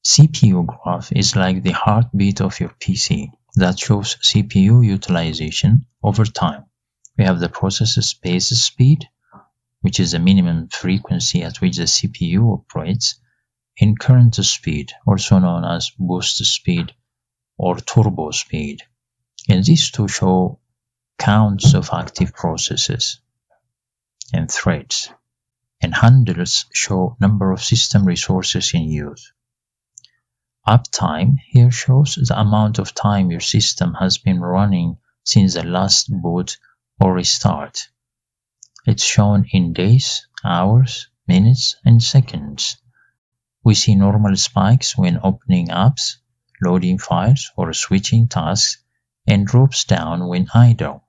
CPU graph is like the heartbeat of your PC that shows CPU utilization over time. We have the processor's base speed, which is the minimum frequency at which the CPU operates, and current speed, also known as boost speed or turbo speed. And these two show counts of active processes and threads, and handles show number of system resources in use. Uptime here shows the amount of time your system has been running since the last boot or restart. It's shown in days, hours, minutes, and seconds. We see normal spikes when opening apps, loading files, or switching tasks, and drops down when idle.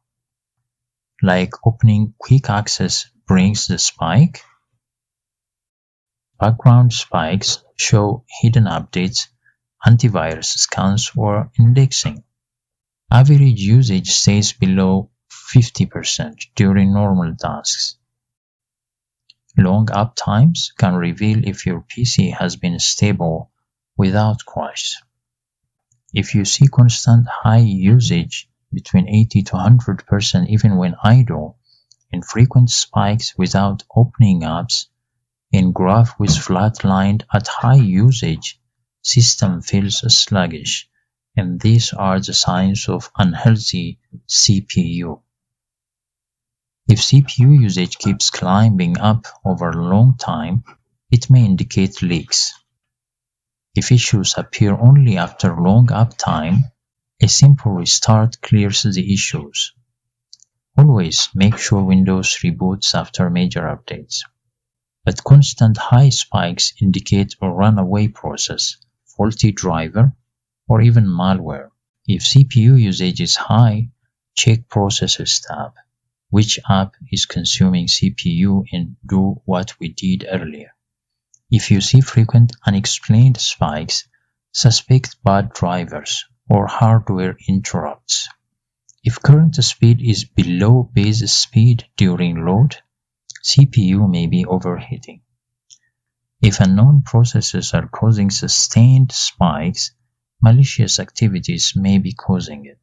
Like opening quick access brings the spike. Background spikes show hidden updates, antivirus scans, or indexing. Average usage stays below 50% during normal tasks. Long uptimes can reveal if your PC has been stable without crash. If you see constant high usage between 80 to 100% even when idle, and frequent spikes without opening apps, and graph with flat line at high usage, system feels sluggish, and these are the signs of unhealthy CPU. If CPU usage keeps climbing up over a long time, it may indicate leaks. If issues appear only after long uptime, a simple restart clears the issues. Always make sure Windows reboots after major updates. But constant high spikes indicate a runaway process, faulty driver, or even malware. If CPU usage is high, check Processes tab. Which app is consuming CPU, and do what we did earlier. If you see frequent unexplained spikes, suspect bad drivers or hardware interrupts. If current speed is below base speed during load, CPU may be overheating. If unknown processes are causing sustained spikes, malicious activities may be causing it.